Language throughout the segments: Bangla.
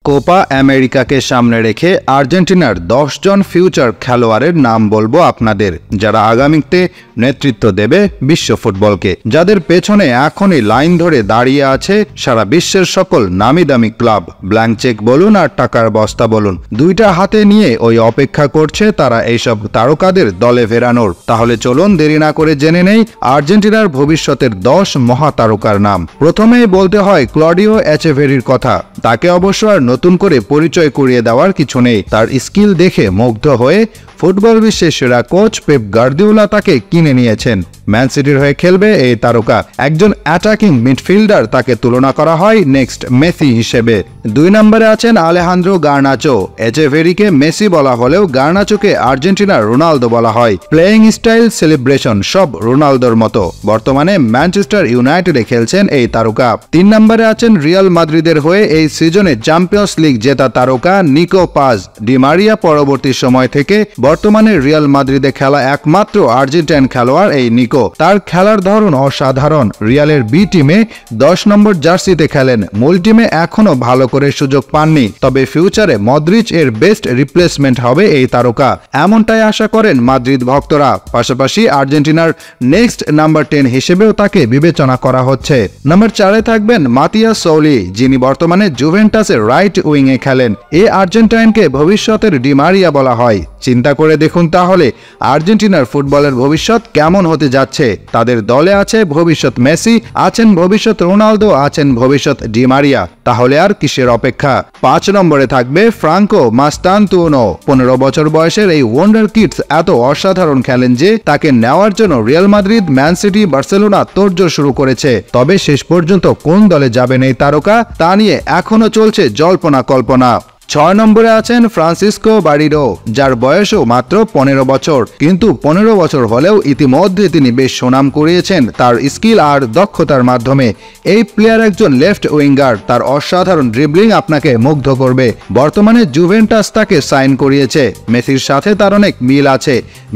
কোপা আমেরিকাকে সামনে রেখে আর্জেন্টিনার 10 জন ফিউচার খেলোয়াড়ের নাম বলবো আপনাদের, যারা আগামীতে নেতৃত্ব দেবে বিশ্ব ফুটবলকে, যাদের পেছনে এখনই লাইন ধরে দাঁড়িয়ে আছে সারা বিশ্বের সকল নামি দামি ক্লাব। ব্ল্যাঙ্ক চেক বলুন আর টাকার বস্তা বলুন, দুইটা হাতে নিয়ে ওই অপেক্ষা করছে তারা এইসব তারকাদের দলে ফেরানোর। তাহলে চলুন দেরি না করে জেনে নেই আর্জেন্টিনার ভবিষ্যতের 10 মহাতারকার নাম। প্রথমেই বলতে হয় ক্লডিও এচেভেরির কথা। তাকে অবশ্য আর নতুন করে পরিচয় করিয়ে দেওয়ার কিছু নেই। তার স্কিল দেখে মুগ্ধ হয়ে ফুটবল বিশ্বের সেরা কোচ পেপ গার্দিওলা তাকে কিনে নিয়েছেন। ম্যান সিটির হয়ে খেলবে এই তারকা। একজন অ্যাটাকিং মিডফিল্ডার, তাকে তুলনা করা হয় নেক্সট মেসি হিসেবে। 2 নম্বরে আছেন আলেহান্দ্রো গার্নাচো। এচেভেরিকে মেসি বলা হলেও গার্নাচোকে আর্জেন্টিনার রোনালদো বলা হয়। প্লেয়িং স্টাইল, সেলিব্রেশন সব রোনালদোর মতো। বর্তমানে ম্যানচেস্টার ইউনাইটেডে খেলছেন এই তারকা। 3 নম্বরে আছেন রিয়াল মাদ্রিদের হয়ে এই সিজনে চ্যাম্পিয়ন্স লিগ জেতা তারকা নিকো পাজ। ডি মারিয়া পরবর্তী সময় থেকে বর্তমানে রিয়াল মাদ্রিদে খেলা একমাত্র আর্জেন্টাইন খেলোয়াড় এই নিকো। তার খেলার ধরন অসাধারণ। রিয়ালের বি টিমে 10 নম্বর জার্সিতে খেলেন। মূল টিমে এখনো ভালো করে সুযোগ পাননি, তবে ফিউচারে মদ্রিচ এর বেস্ট রিপ্লেসমেন্ট হবে এই তারকা, এমনটাই আশা করেন মাদ্রিদ ভক্তরা। পাশাপাশি আর্জেন্টিনার নেক্সট নাম্বার 10 হিসেবেও তাকে বিবেচনা করা হচ্ছে। নাম্বার 4-এ থাকবেন মাতিয়াস সৌলি, যিনি বর্তমানে জুভেন্টাসের রাইট উইংয়ে খেলেন। এই আর্জেন্টাইনকে ভবিষ্যতের ডি মারিয়া বলা হয়। চিন্তা করে দেখুন তাহলে আর্জেন্টিনার ফুটবলের ভবিষ্যৎ কেমন হতে যাচ্ছে। তাদের দলে আছে ভবিষ্যৎ মেসি, আছেন ভবিষ্যৎ রোনালদো, আছেন ভবিষ্যৎ ডি মারিয়া। তাহলে আর কিসের অপেক্ষা? 5 নম্বরে থাকবে ফ্রাঙ্কো মাস্তানতুনো। 15 বছর বয়সের এই ওয়ান্ডার কিডস এত অসাধারণ খেলেন যে তাকে নেওয়ার জন্য Real Madrid, man city, Barcelona তোড়জোড় শুরু করেছে। তবে শেষ পর্যন্ত কোন দলে যাবেন এই তারকা তা নিয়ে এখনো চলছে জল্পনা কল্পনা। 6 নম্বরে আছেন ফ্রান্সিসকো বারিডো, যার বয়সও মাত্র 15 বছর। কিন্তু 15 বছর হলেও ইতিমধ্যে তিনি বেশ সুনাম কুড়িয়েছেন তার স্কিল আর দক্ষতার মাধ্যমে। এই প্লেয়ার একজন লেফট উইঙ্গার। তার অসাধারণ ড্রিবলিং আপনাকে মুগ্ধ করবে। বর্তমানে জুভেন্টাস তাকে সাইন করিয়েছে। মেসির সাথে তার অনেক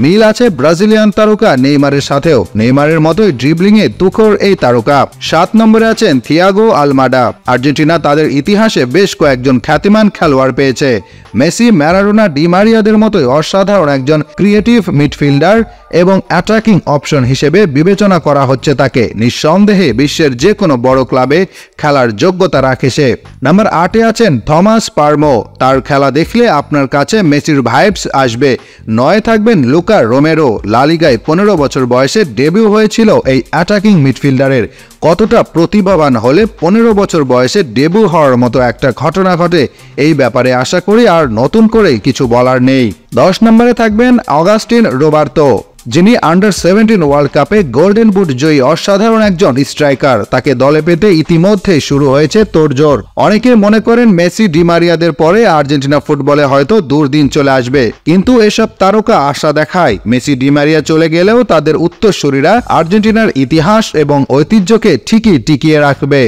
মিল আছে ব্রাজিলিয়ান তারকা নেইমারের সাথেও। নেইমারের মতোই ড্রিবলিংয়ে তুখোড় এই তারকা। 7 নম্বরে আছেন থিয়াগো আলমাডা। আর্জেন্টিনা তাদের ইতিহাসে বেশ কয়েকজন খ্যাতিমান খেলোয়াড় পেয়েছে। মেসি, ম্যারাডোনা, ডি মারিয়াদের মতোই অসাধারণ একজন ক্রিয়েটিভ মিডফিল্ডার এবং অ্যাটাকিং অপশন হিসেবে বিবেচনা করা হচ্ছে তাকে। নিঃসন্দেহে বিশ্বের যে কোনো বড় ক্লাবে খেলার যোগ্যতা রাখে সে। নাম্বার 8-এ আছেন থমাস পারমো। তার খেলা দেখলে আপনার কাছে মেসির ভাইবস আসবে। 9-এ থাকবেন লুকা রোমেরো। লা লিগায় 15 বছর বয়সে ডেবিউ হয়েছিল এই অ্যাটাকিং মিডফিল্ডারের। কতটা প্রতিভাবান হলে 15 বছর বয়সে ডেবিউ হওয়ার মতো একটা ঘটনা ঘটে, এই ব্যাপারে আশা করি আর নতুন করে কিছু বলার নেই। 10 নম্বরে থাকবেন অগাস্টিন রোবার্তো, যিনি আন্ডার 17 ওয়ার্ল্ড কাপে গোল্ডেন বুট জয়ী অসাধারণ একজন স্ট্রাইকার। তাকে দলে পেতে ইতিমধ্যে শুরু হয়েছে তোড়জোড়। অনেকে মনে করেন মেসি, ডি মারিয়াদের পরে আর্জেন্টিনা ফুটবলে হয়তো দুর্দিন চলে আসবে, কিন্তু এসব তারকা আশা দেখায় মেসি, ডি মারিয়া চলে গেলেও তাদের উত্তরসূরিরা আর্জেন্টিনার ইতিহাস এবং ঐতিহ্যকে ঠিকই টিকিয়ে রাখবে।